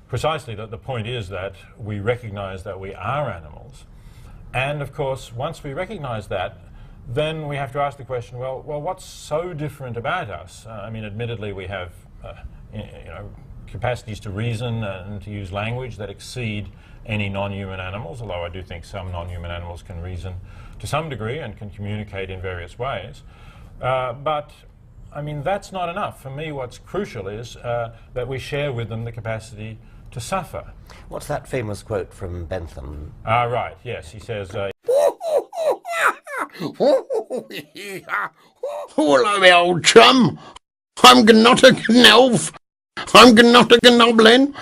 precisely, that the point is that we recognize that we are animals. And of course, once we recognize that, then we have to ask the question, well, what's so different about us? I mean, admittedly, we have capacities to reason and to use language that exceed any non-human animals, although I do think some non-human animals can reason to some degree and can communicate in various ways. But I mean, that's not enough. For me, what's crucial is that we share with them the capacity to suffer. What's that famous quote from Bentham? Right, yes. He says, hello, me old chum. I'm not a gnolf. I'm not a gnoblin.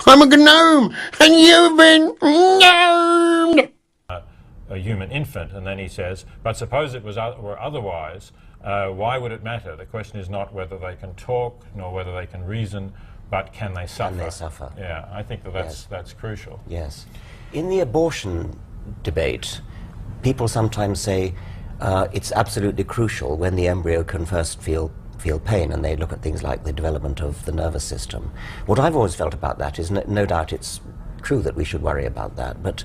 I'm a gnome, and you've been gnomed. A human infant, and then he says, but suppose it were otherwise, why would it matter? The question is not whether they can talk, nor whether they can reason, but can they suffer? Can they suffer? Yeah, I think that's crucial. Yes. In the abortion debate, people sometimes say it's absolutely crucial when the embryo can first feel pain, and they look at things like the development of the nervous system. What I've always felt about that is no doubt it's true that we should worry about that, but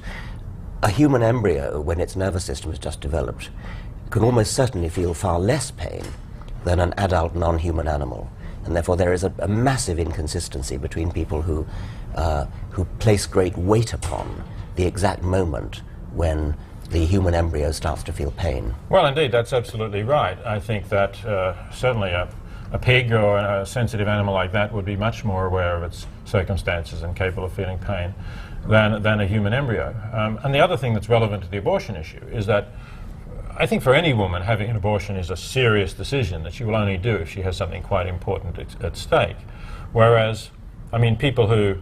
a human embryo, when its nervous system is just developed, can almost certainly feel far less pain than an adult non-human animal. And therefore there is a massive inconsistency between people who place great weight upon the exact moment when the human embryo starts to feel pain. Well, indeed, that's absolutely right. I think that certainly a pig or a sensitive animal like that would be much more aware of its circumstances and capable of feeling pain than a human embryo. And the other thing that's relevant to the abortion issue is that I think for any woman, having an abortion is a serious decision that she will only do if she has something quite important at stake. Whereas, I mean, people who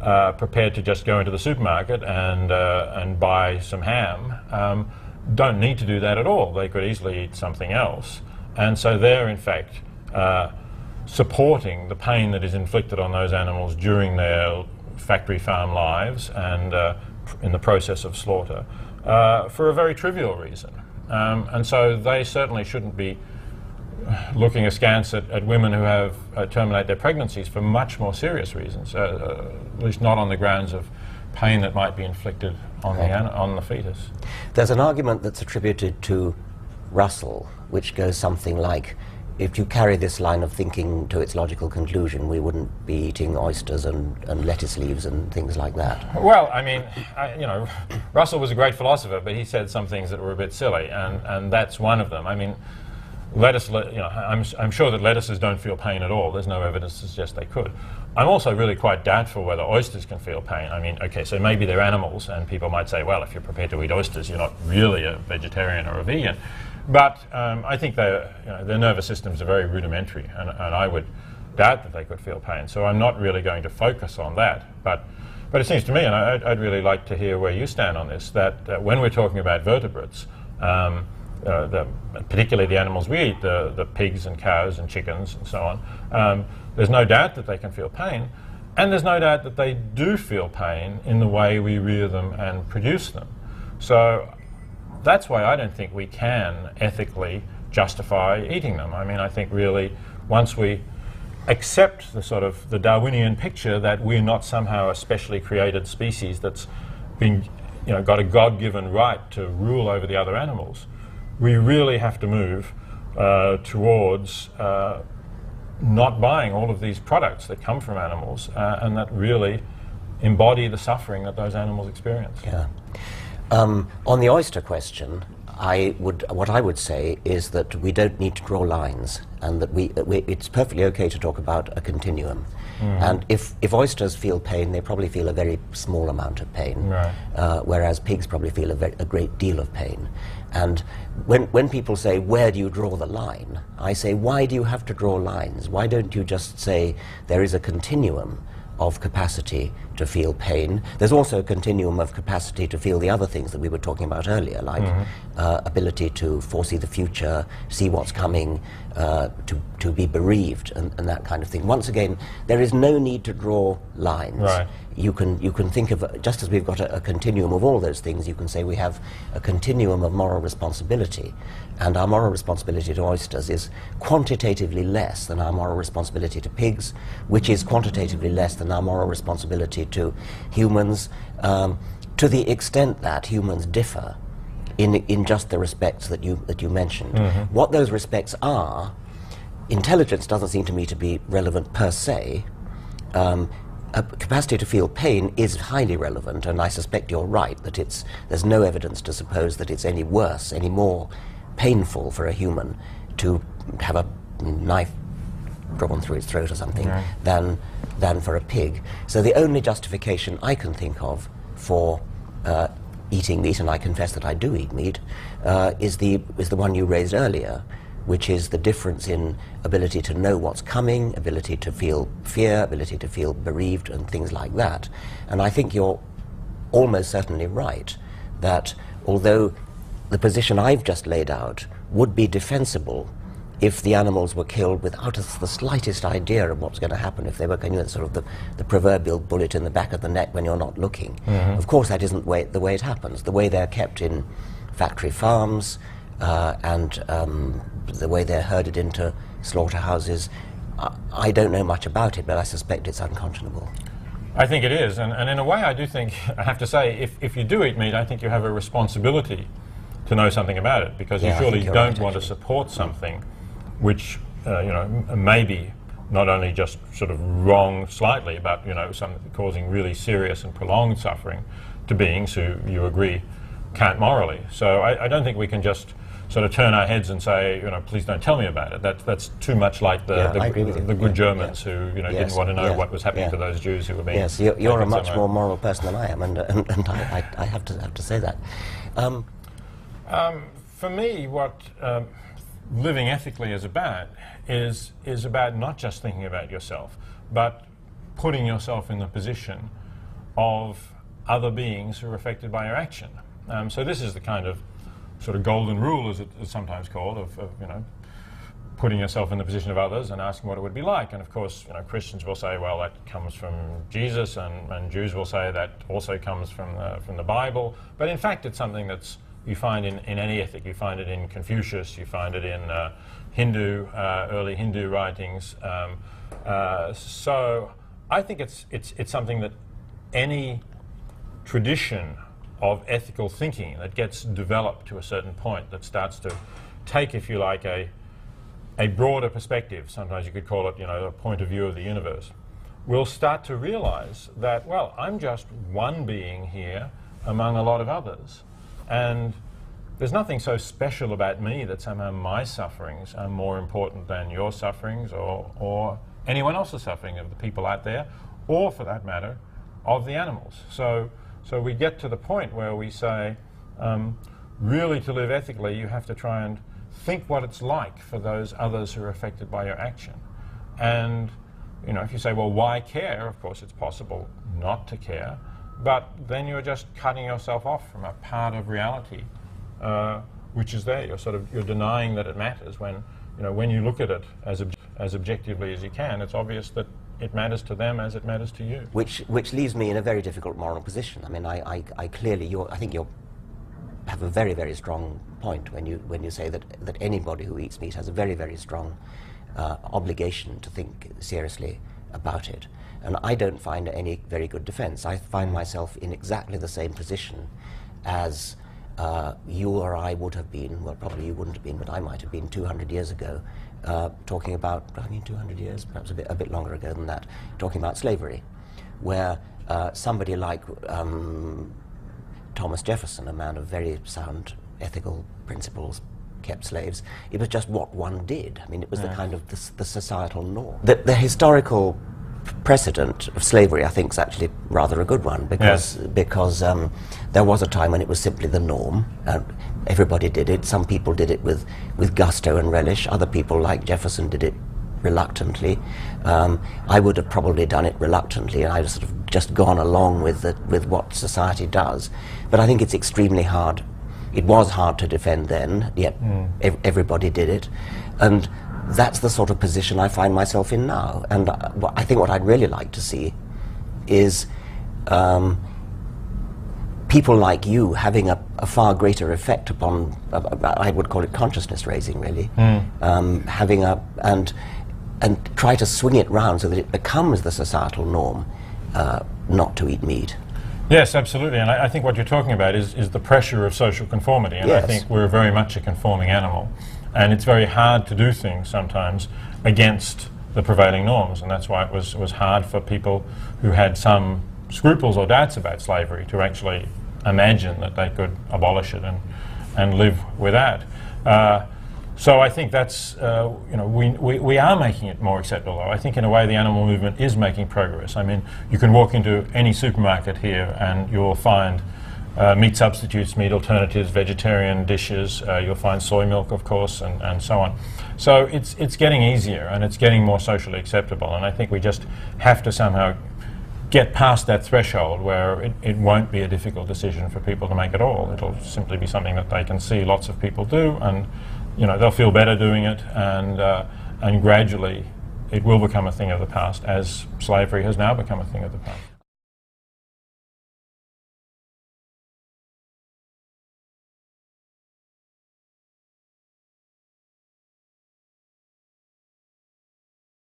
are prepared to just go into the supermarket and buy some ham don't need to do that at all. They could easily eat something else. And so they're, in fact, supporting the pain that is inflicted on those animals during their factory farm lives and in the process of slaughter for a very trivial reason. And so they certainly shouldn't be looking askance at women who have terminate their pregnancies for much more serious reasons, at least not on the grounds of pain that might be inflicted on the fetus. There's an argument that's attributed to Russell, which goes something like, if you carry this line of thinking to its logical conclusion, we wouldn't be eating oysters and lettuce leaves and things like that. Well, I mean, Russell was a great philosopher, but he said some things that were a bit silly, and that's one of them. I mean, lettuce, I'm sure that lettuces don't feel pain at all. There's no evidence to suggest they could. I'm also really quite doubtful whether oysters can feel pain. I mean, okay, so maybe they're animals, and people might say, well, if you're prepared to eat oysters, you're not really a vegetarian or a vegan. But I think their nervous systems are very rudimentary, and I would doubt that they could feel pain. So I'm not really going to focus on that. But it seems to me, and I'd really like to hear where you stand on this, that when we're talking about vertebrates, particularly the animals we eat, the pigs and cows and chickens and so on, there's no doubt that they can feel pain, and there's no doubt that they do feel pain in the way we rear them and produce them. So that's why I don't think we can ethically justify eating them. I mean, I think really once we accept the sort of the Darwinian picture that we're not somehow a specially created species that's been, got a God-given right to rule over the other animals, we really have to move towards not buying all of these products that come from animals and that really embody the suffering that those animals experience. Yeah. On the oyster question, what I would say is that we don't need to draw lines, and that it's perfectly okay to talk about a continuum. Mm-hmm. And if oysters feel pain, they probably feel a very small amount of pain, right. Whereas pigs probably feel a great deal of pain. And when people say, where do you draw the line? I say, why do you have to draw lines? Why don't you just say there is a continuum of capacity to feel pain? There's also a continuum of capacity to feel the other things that we were talking about earlier, like ability to foresee the future, see what's coming, to be bereaved, and that kind of thing. Once again, there is no need to draw lines. Right. you can think of, just as we've got a continuum of all those things, you can say we have a continuum of moral responsibility, and our moral responsibility to oysters is quantitatively less than our moral responsibility to pigs, which is quantitatively less than our moral responsibility to humans, to the extent that humans differ in just the respects that you mentioned. What those respects are, intelligence doesn't seem to me to be relevant per se. A capacity to feel pain is highly relevant, and I suspect you're right that there's no evidence to suppose that it's any worse, any more painful for a human to have a knife drawn through its throat or something than for a pig. So the only justification I can think of for eating meat, and I confess that I do eat meat, is the one you raised earlier, which is the difference in ability to know what's coming, ability to feel fear, ability to feel bereaved, and things like that. And I think you're almost certainly right that although the position I've just laid out would be defensible if the animals were killed without the slightest idea of what's going to happen, if they were kind of sort of the proverbial bullet in the back of the neck when you're not looking. Of course, that isn't the way it happens. The way they're kept in factory farms, and the way they're herded into slaughterhouses, I don't know much about it, but I suspect it's unconscionable. I think it is, and in a way I do think, I have to say, if you do eat meat, I think you have a responsibility to know something about it, because you surely don't want to support something which, may be not only just sort of wrong slightly, but, causing really serious and prolonged suffering to beings who, you agree, can't morally. So I don't think we can just sort of turn our heads and say, please don't tell me about it. That's too much like the good Germans who, didn't want to know what was happening to those Jews who were being. Yes, you're a much more moral person than I am, and I have to say that. For me, what living ethically is about is about not just thinking about yourself, but putting yourself in the position of other beings who are affected by your action. So this is the kind of sort of golden rule, as it's sometimes called, of putting yourself in the position of others and asking what it would be like. And of course, Christians will say, well, that comes from Jesus, and Jews will say that also comes from the Bible. But in fact, it's something that's you find in any ethic. You find it in Confucius. You find it in early Hindu writings. So I think it's something that any tradition of ethical thinking that gets developed to a certain point, that starts to take, if you like, a broader perspective, sometimes you could call it, a point of view of the universe, will start to realize that, well, I'm just one being here among a lot of others. And there's nothing so special about me that somehow my sufferings are more important than your sufferings or anyone else's suffering, of the people out there, or for that matter, of the animals. So we get to the point where we say, really to live ethically, you have to try and think what it's like for those others who are affected by your action. And, if you say, well, why care? Of course, it's possible not to care, but then you're just cutting yourself off from a part of reality, which is there. You're denying that it matters when, when you look at it as objectively as you can, it's obvious that it matters to them as it matters to you. Which leaves me in a very difficult moral position. I mean, I clearly, I think you have a very, very strong point when you say that anybody who eats meat has a very, very strong obligation to think seriously about it. And I don't find any very good defense. I find myself in exactly the same position as you or I would have been, well, probably you wouldn't have been, but I might have been 200 years ago, talking about, 200 years, perhaps a bit longer ago than that, talking about slavery, where somebody like Thomas Jefferson, a man of very sound ethical principles, kept slaves. It was just what one did. I mean, it was the kind of the societal norm. The historical precedent of slavery, I think, is actually rather a good one, because there was a time when it was simply the norm. Everybody did it. Some people did it with gusto and relish. Other people, like Jefferson, did it reluctantly. I would have probably done it reluctantly, and I'd have sort of just gone along with what society does. But I think it's extremely hard. It was hard to defend then, yet everybody did it. And that's the sort of position I find myself in now. And I think what I'd really like to see is people like you having a far greater effect upon, I would call it consciousness raising, really, having and try to swing it round so that it becomes the societal norm not to eat meat. Yes, absolutely, and I think what you're talking about is the pressure of social conformity, and yes. I think we're very much a conforming animal, and it's very hard to do things sometimes against the prevailing norms, and that's why it was hard for people who had some scruples or doubts about slavery to actually imagine that they could abolish it and live without. So I think that's, you know, we are making it more acceptable. I think in a way the animal movement is making progress. I mean, you can walk into any supermarket here and you'll find meat substitutes, meat alternatives, vegetarian dishes, you'll find soy milk, of course, and so on. So it's getting easier and it's getting more socially acceptable, and I think we just have to somehow get past that threshold where it won't be a difficult decision for people to make at all. It'll simply be something that they can see lots of people do, and you know, they'll feel better doing it, and gradually it will become a thing of the past, as slavery has now become a thing of the past.